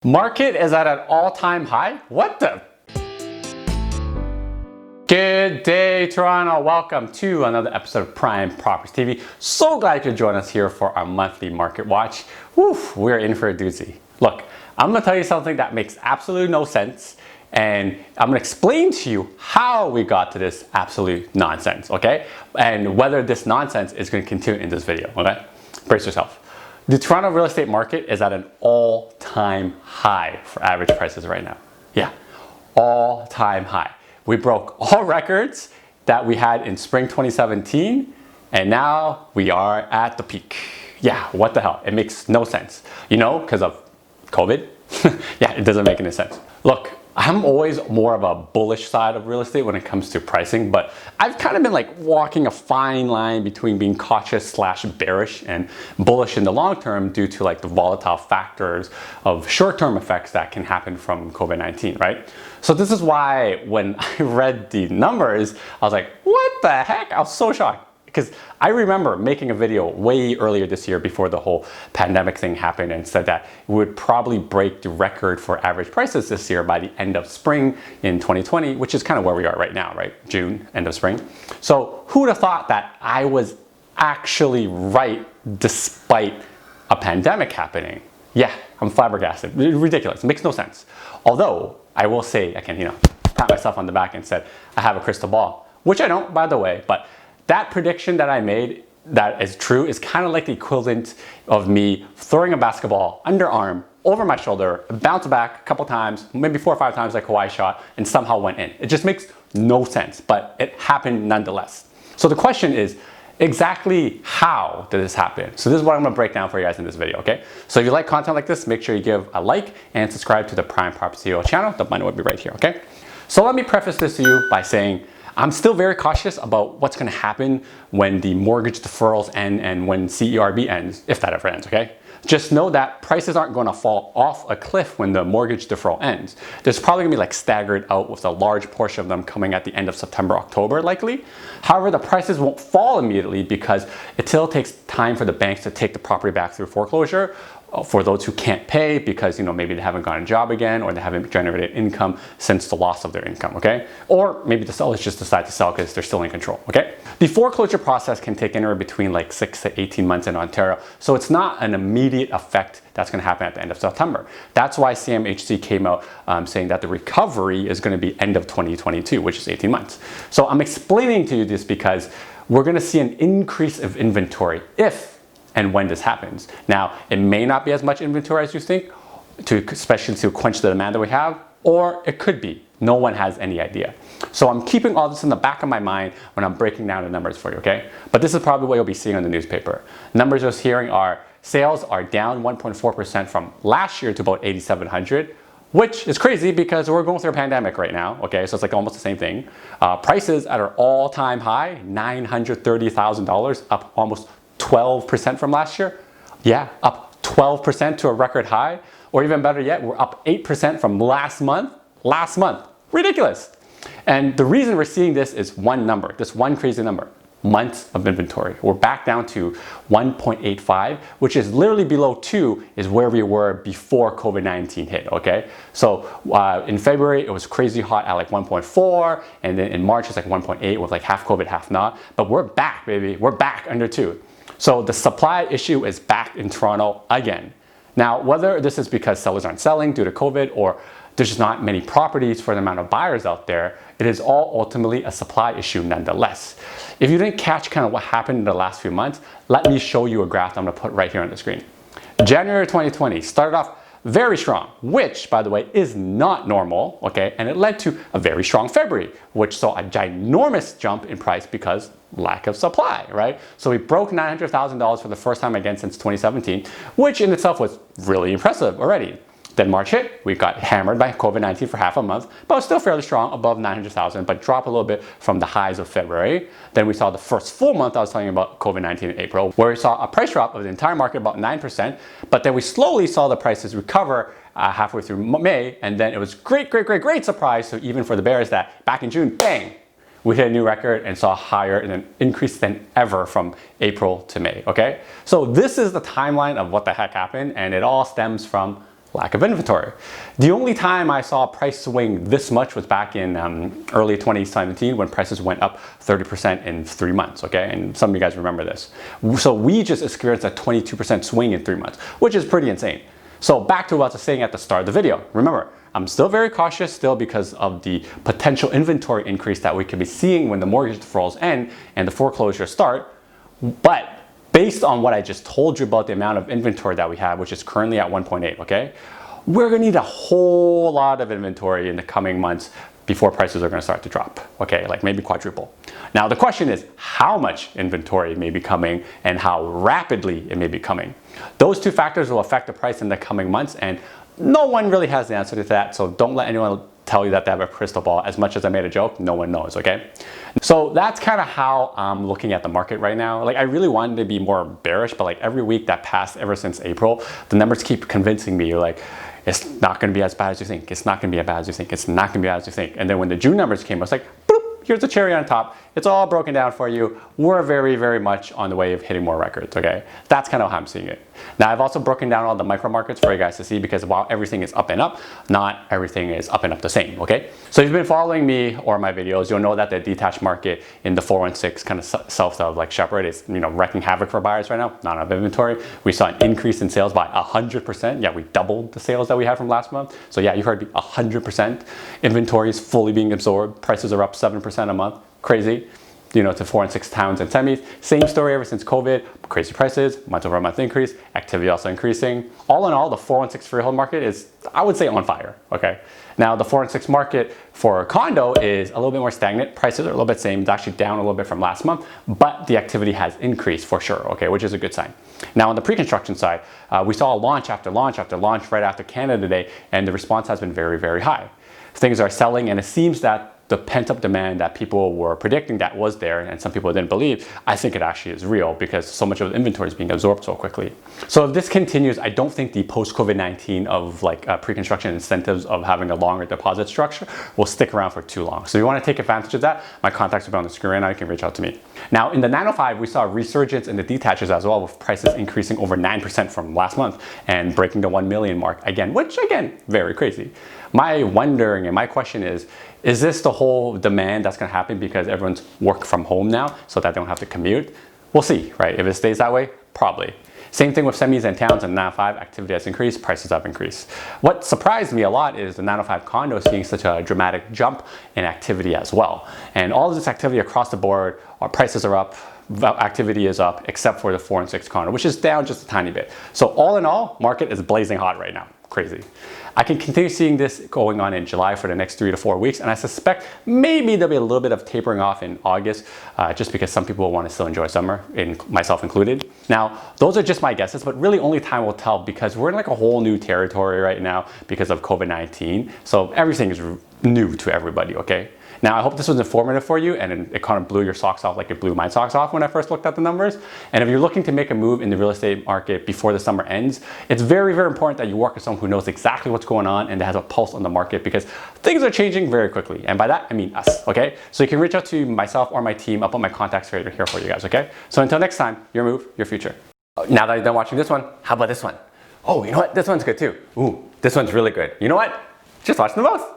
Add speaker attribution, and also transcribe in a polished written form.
Speaker 1: Market is at an all-time high? What the? Good day, Toronto. Welcome to another episode of Prime Property TV. So glad you could join us here for our monthly market watch. Woo, we're in for a doozy. Look, I'm gonna tell you something that makes absolutely no sense, and I'm gonna explain to you how we got to this absolute nonsense, okay? And whether this nonsense is gonna continue in this video, okay? Brace yourself. The Toronto real estate market is at an all-time high for average prices right now. Yeah, all-time high. We broke all records that we had in spring 2017, and now we are at the peak. Yeah, what the hell? It makes no sense. You know, because of COVID? Yeah, it doesn't make any sense. Look, I'm always more of a bullish side of real estate when it comes to pricing, but I've kind of been like walking a fine line between being cautious / bearish and bullish in the long term due to like the volatile factors of short-term effects that can happen from COVID-19, right? So this is why when I read the numbers, I was like, what the heck? I was so shocked. Because I remember making a video way earlier this year before the whole pandemic thing happened and said that we would probably break the record for average prices this year by the end of spring in 2020, which is kind of where we are right now, right? June, end of spring. So who would have thought that I was actually right despite a pandemic happening? Yeah, I'm flabbergasted. Ridiculous. It makes no sense. Although I will say I can, pat myself on the back and said I have a crystal ball, which I don't, by the way, but that prediction that I made that is true is kind of like the equivalent of me throwing a basketball underarm over my shoulder, bounce back a couple times, maybe 4 or 5 times like Kawhi shot, and somehow went in. It just makes no sense, but it happened nonetheless. So the question is, exactly how did this happen? So this is what I'm gonna break down for you guys in this video, okay? So if you like content like this, make sure you give a like and subscribe to the Prime Property TV channel. The money will be right here, okay? So let me preface this to you by saying, I'm still very cautious about what's going to happen when the mortgage deferrals end and when CERB ends, if that ever ends, okay? Just know that prices aren't going to fall off a cliff when the mortgage deferral ends. There's probably going to be like staggered out with a large portion of them coming at the end of September, October likely. However, the prices won't fall immediately because it still takes time for the banks to take the property back through foreclosure for those who can't pay because maybe they haven't gotten a job again or they haven't generated income since the loss of their income, okay? Or maybe the sellers just decide to sell because they're still in control, okay? The foreclosure process can take anywhere between like 6 to 18 months in Ontario, so it's not an immediate effect that's going to happen at the end of September. That's why CMHC came out saying that the recovery is going to be end of 2022, which is 18 months. So I'm explaining to you this because we're going to see an increase of inventory if and when this happens. Now, it may not be as much inventory as you think, especially to quench the demand that we have, or it could be. No one has any idea. So I'm keeping all this in the back of my mind when I'm breaking down the numbers for you, okay? But this is probably what you'll be seeing on the newspaper. Numbers you're hearing are sales are down 1.4% from last year to about 8,700, which is crazy because we're going through a pandemic right now, okay? So it's like almost the same thing. Prices at our all-time high, $930,000, up almost 12% from last year. Yeah, up 12% to a record high. Or even better yet, we're up 8% from last month. Last month. Ridiculous. And the reason we're seeing this is one number, this one crazy number, months of inventory. We're back down to 1.85, which is literally below 2 is where we were before COVID-19 hit, okay? So in February, it was crazy hot at like 1.4, and then in March, it's like 1.8 with like half COVID, half not. But we're back, baby. We're back under 2. So the supply issue is back in Toronto again. Now, whether this is because sellers aren't selling due to COVID or there's just not many properties for the amount of buyers out there, it is all ultimately a supply issue nonetheless. If you didn't catch kind of what happened in the last few months, let me show you a graph I'm gonna put right here on the screen. January 2020 started off very strong, which, by the way, is not normal, okay? And it led to a very strong February, which saw a ginormous jump in price because lack of supply, right? So we broke $900,000 for the first time again since 2017, which in itself was really impressive already. Then March hit, we got hammered by COVID-19 for half a month, but it was still fairly strong, above 900,000, but dropped a little bit from the highs of February. Then we saw the first full month I was telling you about COVID-19 in April, where we saw a price drop of the entire market about 9%, but then we slowly saw the prices recover halfway through May, and then it was great surprise, so even for the bears that back in June, bang, we hit a new record and saw higher and an increase than ever from April to May, okay? So this is the timeline of what the heck happened, and it all stems from lack of inventory. The only time I saw price swing this much was back in early 2017 when prices went up 30% in 3 months, okay? And some of you guys remember this. So we just experienced a 22% swing in 3 months, which is pretty insane. So back to what I was saying at the start of the video. Remember, I'm still very cautious still because of the potential inventory increase that we could be seeing when the mortgage deferrals end and the foreclosures start. But based on what I just told you about the amount of inventory that we have, which is currently at 1.8, okay? We're gonna need a whole lot of inventory in the coming months before prices are gonna start to drop, okay? Like maybe quadruple. Now the question is how much inventory may be coming and how rapidly it may be coming. Those two factors will affect the price in the coming months, and no one really has the answer to that, so don't let anyone tell you that they have a crystal ball. As much as I made a joke, no one knows, okay? So that's kind of how I'm looking at the market right now. Like I really wanted to be more bearish, but like every week that passed ever since April, the numbers keep convincing me like, it's not gonna be as bad as you think. It's not gonna be as bad as you think. It's not gonna be as you think. And then when the June numbers came, I was like, boop, here's the cherry on top. It's all broken down for you. We're very, very much on the way of hitting more records, okay? That's kind of how I'm seeing it. Now, I've also broken down all the micro markets for you guys to see because while everything is up and up, not everything is up and up the same, okay? So if you've been following me or my videos, you'll know that the detached market in the 416 kind of south of like Shepherd is, wrecking havoc for buyers right now, not enough inventory. We saw an increase in sales by 100%. Yeah, we doubled the sales that we had from last month. So yeah, you heard me, 100%. Inventory is fully being absorbed. Prices are up 7% a month. Crazy. To 4 and 6 towns and semis. Same story ever since COVID. Crazy prices, month over month increase, activity also increasing. All in all, the 416 freehold market is, I would say, on fire, okay? Now, the 416 market for condo is a little bit more stagnant. Prices are a little bit same. It's actually down a little bit from last month, but the activity has increased for sure, okay, which is a good sign. Now, on the pre-construction side, we saw launch after launch after launch right after Canada Day, and the response has been very, very high. Things are selling, and it seems that the pent-up demand that people were predicting that was there and some people didn't believe, I think it actually is real because so much of the inventory is being absorbed so quickly. So if this continues, I don't think the post-COVID-19 of like pre-construction incentives of having a longer deposit structure will stick around for too long. So if you want to take advantage of that, my contacts will be on the screen right now. You can reach out to me. Now in the 905, we saw a resurgence in the detaches as well, with prices increasing over 9% from last month and breaking the 1 million mark again, which again, very crazy. My wondering and my question is this the whole demand that's gonna happen because everyone's work from home now so that they don't have to commute? We'll see, right? If it stays that way, probably. Same thing with semis and towns and 905, activity has increased, prices have increased. What surprised me a lot is the 905 condo is seeing such a dramatic jump in activity as well. And all of this activity across the board, our prices are up, activity is up, except for the 4 and 6 condo, which is down just a tiny bit. So all in all, market is blazing hot right now. Crazy. I can continue seeing this going on in July for the next 3 to 4 weeks, and I suspect maybe there'll be a little bit of tapering off in August, just because some people will want to still enjoy summer, myself included. Now, those are just my guesses, but really only time will tell because we're in like a whole new territory right now because of COVID-19. So everything is new to everybody, okay? Now, I hope this was informative for you and it kind of blew your socks off like it blew my socks off when I first looked at the numbers. And if you're looking to make a move in the real estate market before the summer ends, it's very, very important that you work with someone who knows exactly what's going on and that has a pulse on the market because things are changing very quickly. And by that, I mean us, okay? So you can reach out to myself or my team. I'll put my contacts right here for you guys, okay? So until next time, your move, your future. Now that you're done watching this one, how about this one? Oh, you know what? This one's good too. Ooh, this one's really good. You know what? Just watch them both.